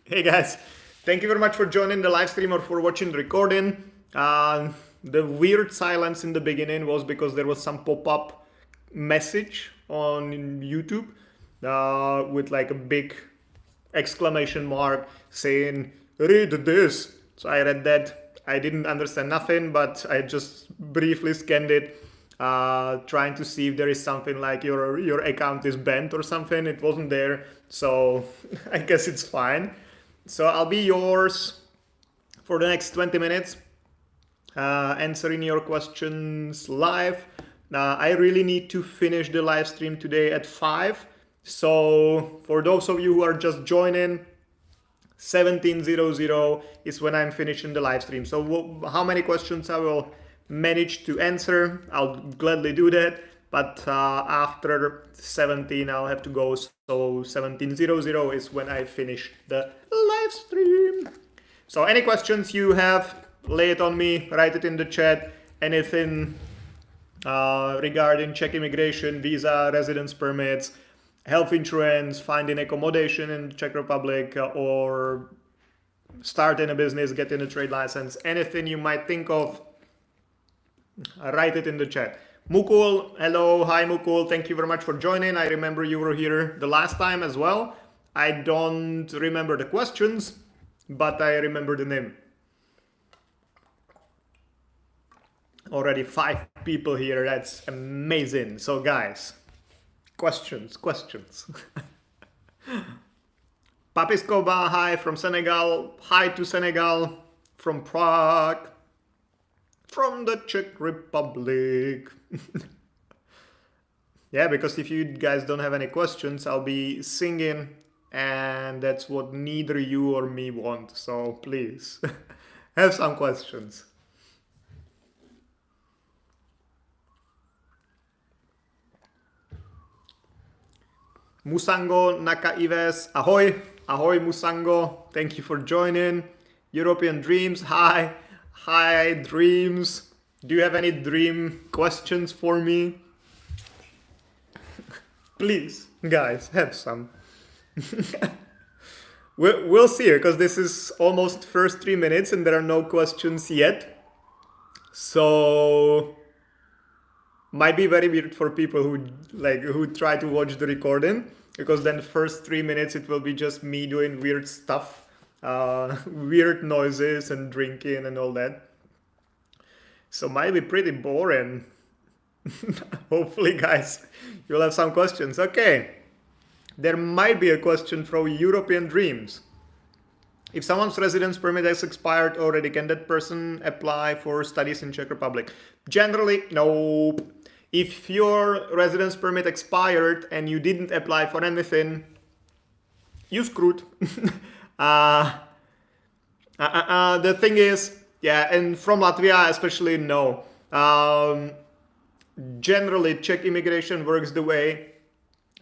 Hey guys, thank you very much for joining the live stream or for watching the recording. The weird silence in the beginning was because there was some pop-up message on YouTube with like a big exclamation mark saying read this. So I read that. I didn't understand nothing, but I just briefly scanned it, trying to see if there is something like your account is banned or something. It wasn't there, so I guess it's fine. So I'll be yours for the next 20 minutes, answering your questions live. I really need to finish the live stream today at 5. So for those of you who are just joining, 17:00 is when I'm finishing the live stream. So how many questions I will manage to answer, I'll gladly do that. But after 17, I'll have to go. So 17:00 is when I finish the live stream. So any questions you have, lay it on me, write it in the chat. Anything regarding Czech immigration, visa, residence permits, health insurance, finding accommodation in the Czech Republic, or starting a business, getting a trade license, anything you might think of, write it in the chat. Mukul, hello, hi Mukul, thank you very much for joining. I remember you were here the last time as well. I don't remember the questions, but I remember the name. Already 5 people here, that's amazing. So guys, questions. Papiskova, hi from Senegal. Hi to Senegal from Prague, from the Czech Republic. Yeah, because if you guys don't have any questions, I'll be singing, and that's what neither you or me want. So please, have some questions. Musango Nakaives, ahoy, ahoy Musango, thank you for joining. European Dreams, hi Dreams. Do you have any dream questions for me? Please, guys, have some. We'll see, because this is almost first 3 minutes and there are no questions yet. So might be very weird for people who try to watch the recording, because then the first 3 minutes it will be just me doing weird stuff, weird noises and drinking and all that. So might be pretty boring. Hopefully, guys, you'll have some questions. Okay, there might be a question from European Dreams. If someone's residence permit has expired already, can that person apply for studies in Czech Republic? Generally, nope. If your residence permit expired and you didn't apply for anything, you screwed. The thing is, yeah, and from Latvia especially, no. Generally, Czech immigration works the way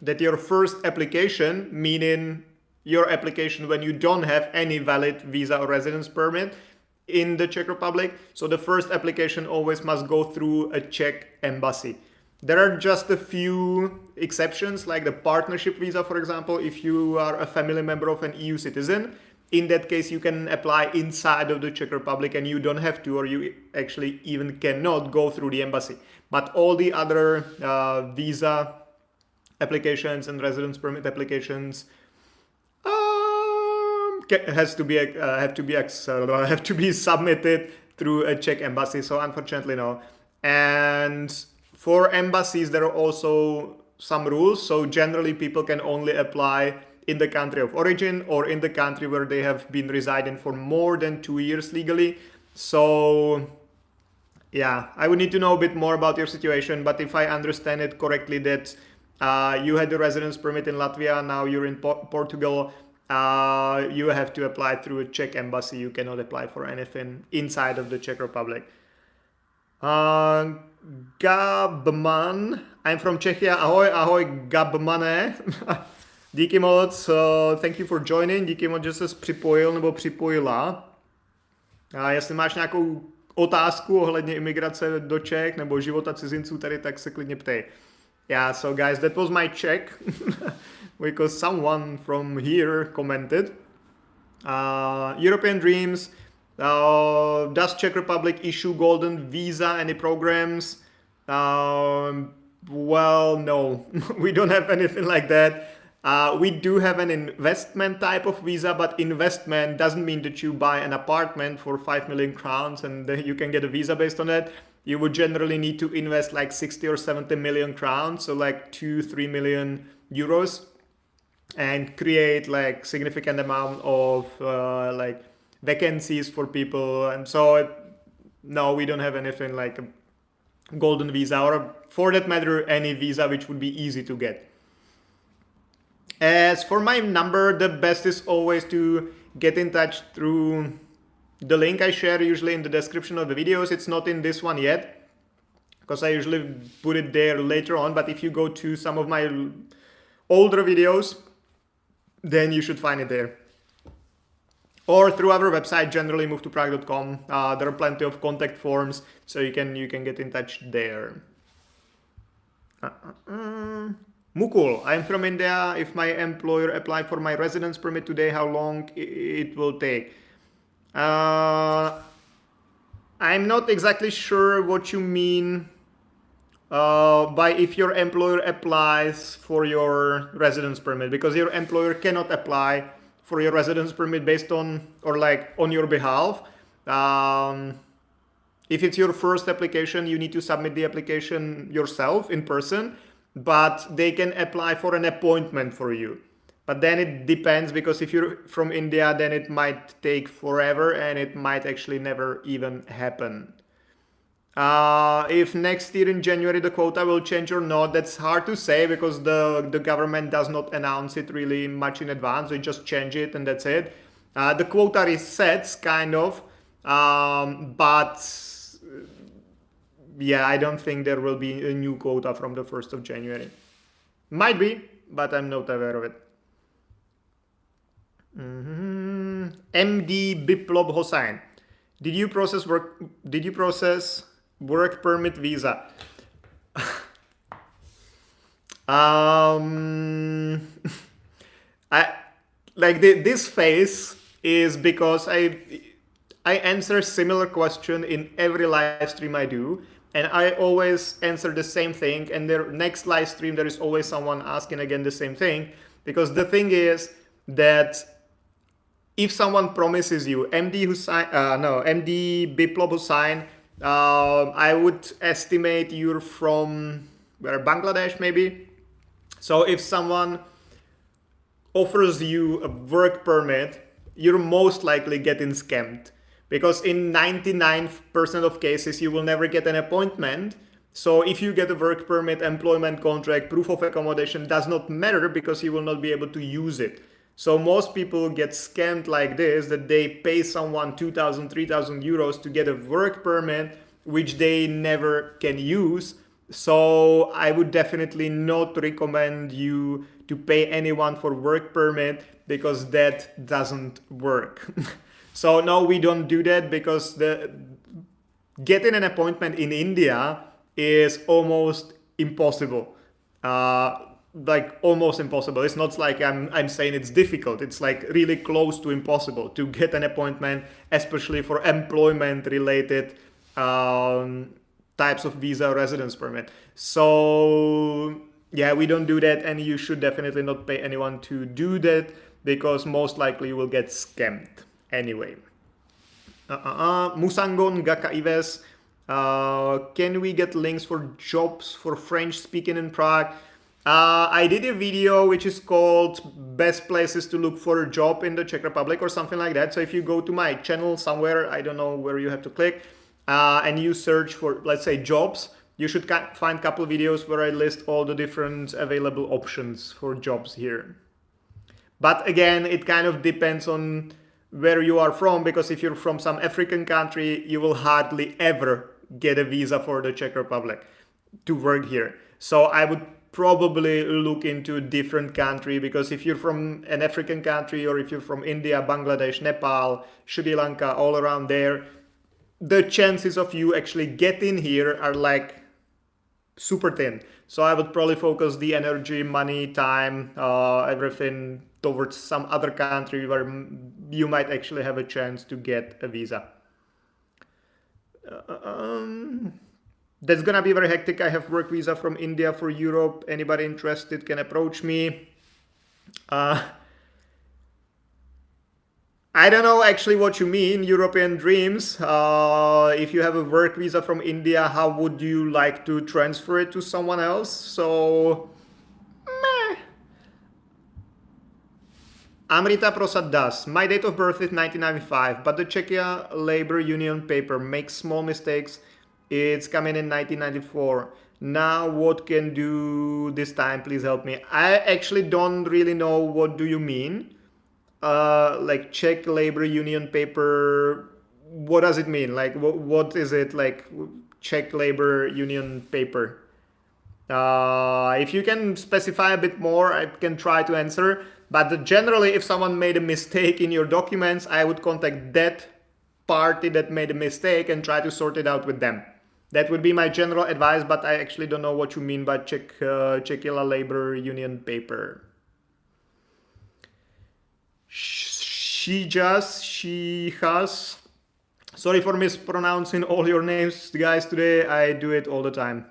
that your first application, meaning your application when you don't have any valid visa or residence permit in the Czech Republic, so the first application always must go through a Czech embassy. There are just a few exceptions, like the partnership visa, for example. If you are a family member of an EU citizen, in that case you can apply inside of the Czech Republic and you don't have to, or you actually even cannot go through the embassy. But all the other visa applications and residence permit applications have to be submitted through a Czech embassy. So unfortunately, no. And for embassies, there are also some rules. So generally, people can only apply in the country of origin or in the country where they have been residing for more than 2 years legally. So yeah, I would need to know a bit more about your situation. But if I understand it correctly, that you had the residence permit in Latvia, now you're in Portugal, you have to apply through a Czech embassy. You cannot apply for anything inside of the Czech Republic. Gabman, I'm from Czechia. Ahoj, ahoj Gabmane. Díky moc, thank you for joining. Díky moc, že ses připojil nebo připojila. A jestli máš nějakou otázku ohledně imigrace do Čech nebo života cizinců tady, tak se klidně ptej. Yeah, so guys, that was my Czech because someone from here commented. European Dreams. Does Czech Republic issue golden visa? Any programs? Well, no, we don't have anything like that. We do have an investment type of visa, but investment doesn't mean that you buy an apartment for 5 million crowns and then you can get a visa based on that. You would generally need to invest like 60 or 70 million crowns, so like 2-3 million euros, and create like significant amount of like vacancies for people. And so no, we don't have anything like a golden visa, or for that matter any visa which would be easy to get. As for my number, the best is always to get in touch through the link I share usually in the description of the videos. It's not in this one yet because I usually put it there later on, but if you go to some of my older videos, then you should find it there. Or through our website, generally movetoprague.com. There are plenty of contact forms, so you can get in touch there. Mukul, I'm from India. If my employer apply for my residence permit today, how long it will take? I'm not exactly sure what you mean by if your employer applies for your residence permit, because your employer cannot apply for your residence permit based on, or like on your behalf. If it's your first application, you need to submit the application yourself in person, but they can apply for an appointment for you. But then it depends, because if you're from India, then it might take forever and it might actually never even happen. If next year in January the quota will change or not, that's hard to say, because the government does not announce it really much in advance. They just change it and that's it. The quota resets kind of, but yeah, I don't think there will be a new quota from the 1st of January. Might be, but I'm not aware of it. MD Biplov Hossain, did you process work permit visa? This phase is because I answer similar question in every live stream I do, and I always answer the same thing, and the next live stream there is always someone asking again the same thing, because the thing is that if someone promises you, MD Biplov Hussain, I would estimate you're from Bangladesh maybe. So if someone offers you a work permit, you're most likely getting scammed, because in 99% of cases you will never get an appointment. So if you get a work permit, employment contract, proof of accommodation does not matter, because you will not be able to use it. So most people get scammed like this, that they pay someone 2,000, 3,000 euros to get a work permit, which they never can use. So I would definitely not recommend you to pay anyone for work permit, because that doesn't work. So no, we don't do that, because getting an appointment in India is almost impossible. Like almost impossible. It's not like I'm saying it's difficult. It's like really close to impossible to get an appointment, especially for employment related types of visa or residence permit. So yeah, we don't do that, and you should definitely not pay anyone to do that, because most likely you will get scammed anyway. Musangon Gaka Ives, can we get links for jobs for French speaking in Prague? I did a video which is called Best Places to Look for a Job in the Czech Republic or something like that. So if you go to my channel somewhere, I don't know where you have to click, and you search for, let's say, jobs, you should find a couple of videos where I list all the different available options for jobs here. But again, it kind of depends on where you are from, because if you're from some African country, you will hardly ever get a visa for the Czech Republic to work here. So I would probably look into a different country, because if you're from an African country, or if you're from India, Bangladesh, Nepal, Sri Lanka, all around there, the chances of you actually getting here are like super thin. So I would probably focus the energy, money, time, everything towards some other country where you might actually have a chance to get a visa. That's gonna be very hectic. I have work visa from India for Europe. Anybody interested can approach me. I don't know actually what you mean, European dreams. If you have a work visa from India, how would you like to transfer it to someone else? So, meh. Amrita Prasad does. My date of birth is 1995, but the Czechia labor union paper makes small mistakes. It's coming in 1994. Now what can do this time? Please help me. I actually don't really know what do you mean. Like Czech labor union paper, what does it mean? Like what is it, like Czech labor union paper? If you can specify a bit more, I can try to answer. But generally, if someone made a mistake in your documents, I would contact that party that made a mistake and try to sort it out with them. That would be my general advice, but I actually don't know what you mean by Czechia labor union paper. She has. Sorry for mispronouncing all your names, guys, today. I do it all the time.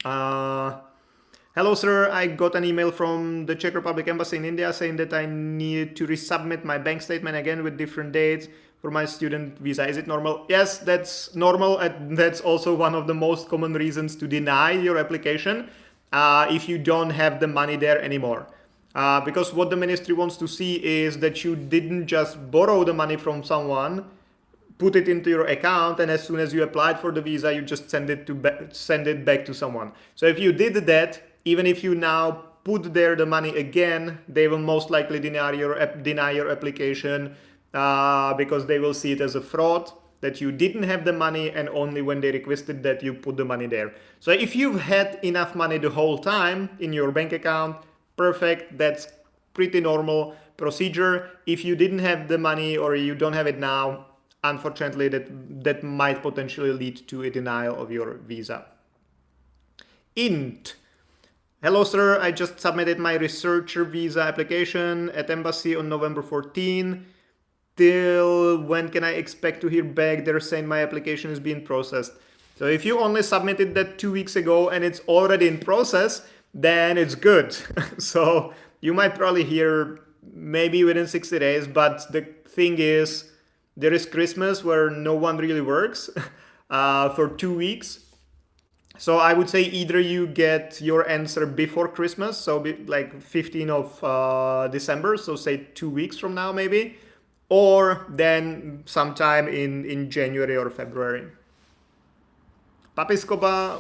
Hello, sir. I got an email from the Czech Republic Embassy in India saying that I need to resubmit my bank statement again with different dates for my student visa. Is it normal? Yes, that's normal. And that's also one of the most common reasons to deny your application if you don't have the money there anymore. Because what the ministry wants to see is that you didn't just borrow the money from someone, put it into your account, and as soon as you applied for the visa, you just send it back to someone. So if you did that, even if you now put there the money again, they will most likely deny your application because they will see it as a fraud, that you didn't have the money, and only when they requested that you put the money there. So if you've had enough money the whole time in your bank account, perfect, that's pretty normal procedure. If you didn't have the money or you don't have it now, unfortunately that might potentially lead to a denial of your visa. Int. Hello, sir. I just submitted my researcher visa application at embassy on November 14. Till when can I expect to hear back? They're saying my application is being processed. So if you only submitted that 2 weeks ago and it's already in process, then it's good. So you might probably hear maybe within 60 days, but the thing is, there is Christmas where no one really works for 2 weeks. So I would say either you get your answer before Christmas, so like 15th of December, so say 2 weeks from now maybe, or then sometime in January or February. Papiskoba,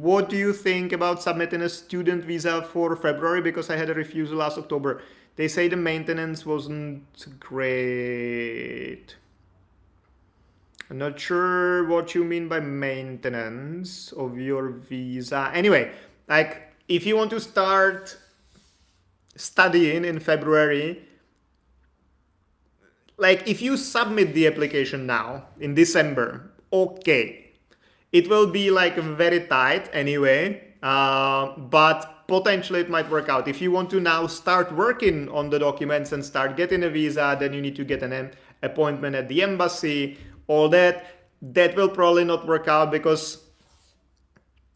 what do you think about submitting a student visa for February? Because I had a refusal last October. They say the maintenance wasn't great. I'm not sure what you mean by maintenance of your visa. Anyway, like if you want to start studying in February, like if you submit the application now in December, okay, it will be like very tight anyway, but potentially it might work out. If you want to now start working on the documents and start getting a visa, then you need to get an appointment at the embassy. All that will probably not work out, because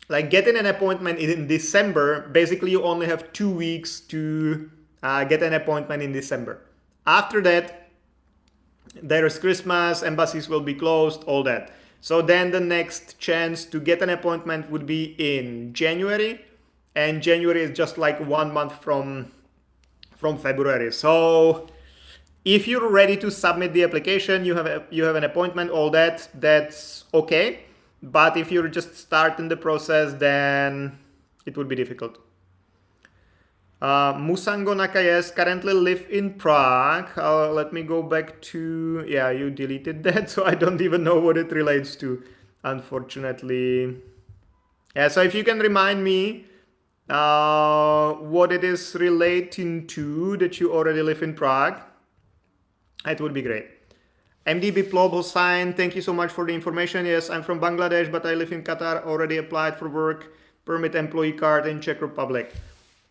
like getting an appointment in December, basically you only have 2 weeks to get an appointment in December. After that, there is Christmas, embassies will be closed, all that. So then the next chance to get an appointment would be in January, and January is just like 1 month from February. So if you're ready to submit the application, you have an appointment, all that, that's okay. But if you're just starting the process, then it would be difficult. Musango Nakayes, currently live in Prague. Let me go back to, yeah, you deleted that, so I don't even know what it relates to, unfortunately. Yeah, so if you can remind me what it is relating to, that you already live in Prague, it would be great. MDB Plob Hossain, thank you so much for the information. Yes, I'm from Bangladesh, but I live in Qatar, already applied for work permit employee card in Czech Republic.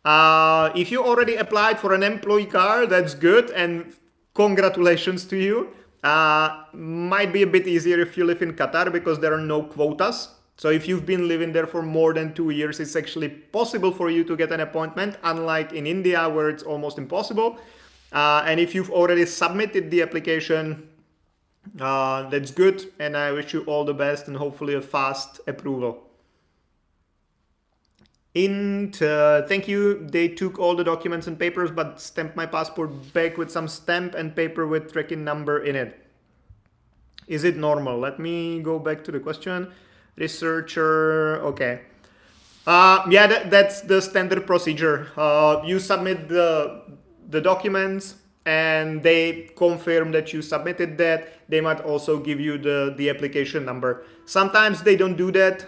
If you already applied for an employee card, that's good, and congratulations to you. Might be a bit easier if you live in Qatar because there are no quotas. So if you've been living there for more than 2 years, it's actually possible for you to get an appointment, unlike in India where it's almost impossible. And if you've already submitted the application, that's good, and I wish you all the best and hopefully a fast approval. Thank you. They took all the documents and papers, but stamped my passport back with some stamp and paper with tracking number in it. Is it normal? Let me go back to the question. Researcher, okay. Yeah, that's the standard procedure. You submit the documents and they confirm that you submitted that. They might also give you the application number. Sometimes they don't do that.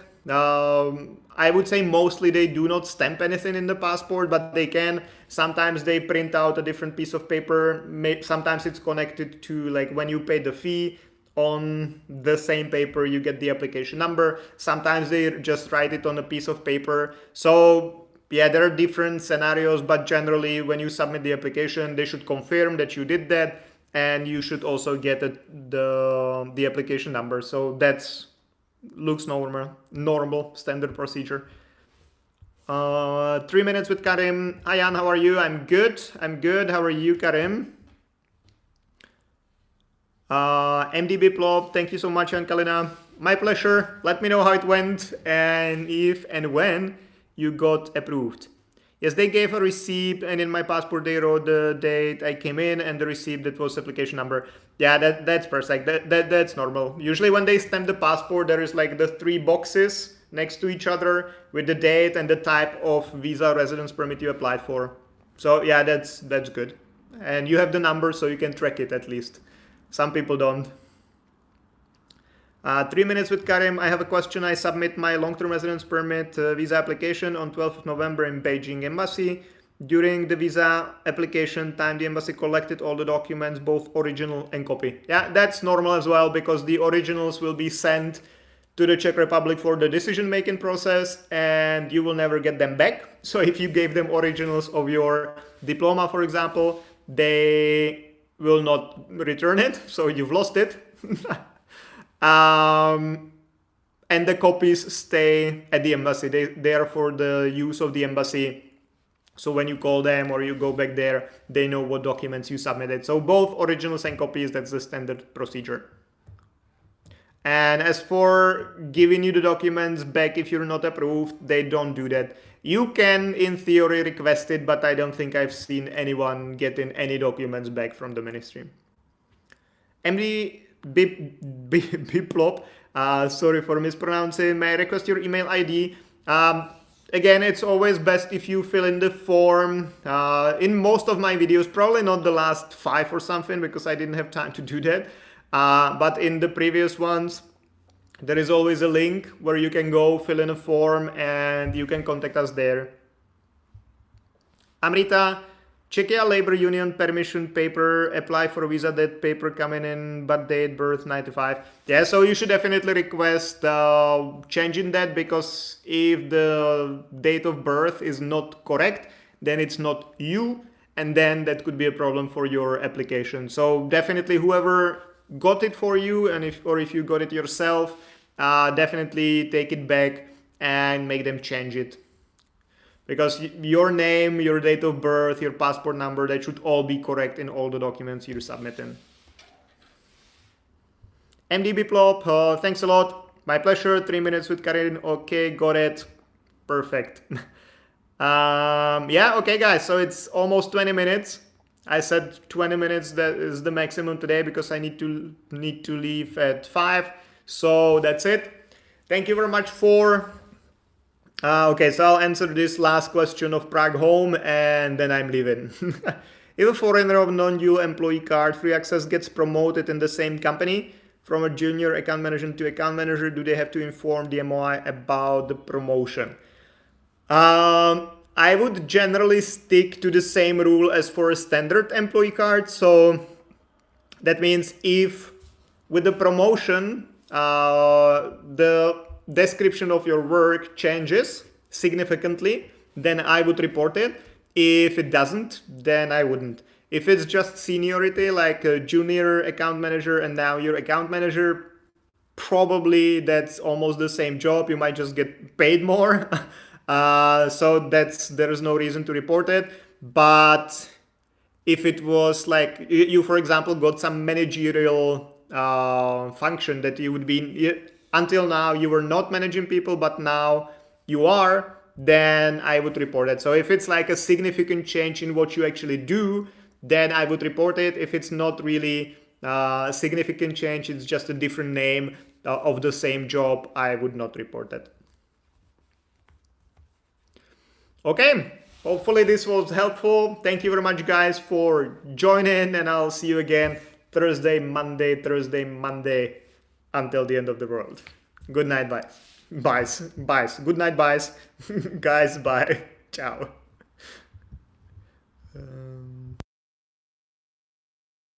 I would say mostly they do not stamp anything in the passport, but they can. Sometimes they print out a different piece of paper. Sometimes it's connected to, like, when you pay the fee, on the same paper you get the application number. Sometimes they just write it on a piece of paper. So yeah, there are different scenarios, but generally when you submit the application, they should confirm that you did that, and you should also get the application number. So that's looks normal standard procedure. 3 minutes with Karim. Hi Jan, how are you? I'm good. How are you, Karim? MDB Plop, thank you so much, Jan Kalina. My pleasure. Let me know how it went and if and when you got approved. Yes, they gave a receipt, and in my passport they wrote the date I came in and the receipt that was application number. Yeah, that's perfect. That's normal. Usually when they stamp the passport, there is like the 3 boxes next to each other with the date and the type of visa residence permit you applied for. So yeah, that's good. And you have the number so you can track it at least. Some people don't. 3 minutes with Karim. I have a question. I submit my long-term residence permit visa application on 12th of November in Beijing Embassy. During the visa application time, the embassy collected all the documents, both original and copy. Yeah, that's normal as well, because the originals will be sent to the Czech Republic for the decision-making process, and you will never get them back. So if you gave them originals of your diploma, for example, they will not return it, so you've lost it. And the copies stay at the embassy. They are for the use of the embassy. So when you call them or you go back there, they know what documents you submitted. So both originals and copies, that's the standard procedure. And as for giving you the documents back if you're not approved, they don't do that. You can, in theory, request it, but I don't think I've seen anyone getting any documents back from the ministry. MD Biplop, sorry for mispronouncing. May I request your email ID? Again, it's always best if you fill in the form. In most of my videos, probably not the last 5 or something, because I didn't have time to do that. But in the previous ones, there is always a link where you can go fill in a form and you can contact us there. Amrita, Czechia Labor Union permission paper, apply for a visa, that paper coming in, but date birth 95. Yeah, so you should definitely request changing that, because if the date of birth is not correct, then it's not you, and then that could be a problem for your application. So definitely whoever got it for you, and if you got it yourself, definitely take it back and make them change it, because your name, your date of birth, your passport number, that should all be correct in all the documents you're submitting. MDB Plop, thanks a lot. My pleasure. 3 minutes with Karin. Okay, got it. Perfect. Yeah, okay guys, so it's almost 20 minutes. I said 20 minutes, that is the maximum today, because I need to leave at 5. So that's it. Thank you very much for... okay, so I'll answer this last question of Prague Home, and then I'm leaving. If a foreigner of non-dual employee card free access gets promoted in the same company from a junior account manager to account manager, do they have to inform the MOI about the promotion? I would generally stick to the same rule as for a standard employee card. So that means if with the promotion, the description of your work changes significantly, then I would report it. If it doesn't, then I wouldn't. If it's just seniority, like a junior account manager and now you're account manager, probably that's almost the same job. You might just get paid more. So there is no reason to report it. But if it was like you, for example, got some managerial function that you would be, until now you were not managing people, but now you are, then I would report it. So if it's like a significant change in what you actually do, then I would report it. If it's not really a significant change, it's just a different name of the same job, I would not report it. Okay, hopefully this was helpful. Thank you very much, guys, for joining, and I'll see you again Thursday, Monday, until the end of the world. Good night, bye. Good night, guys, bye. Ciao.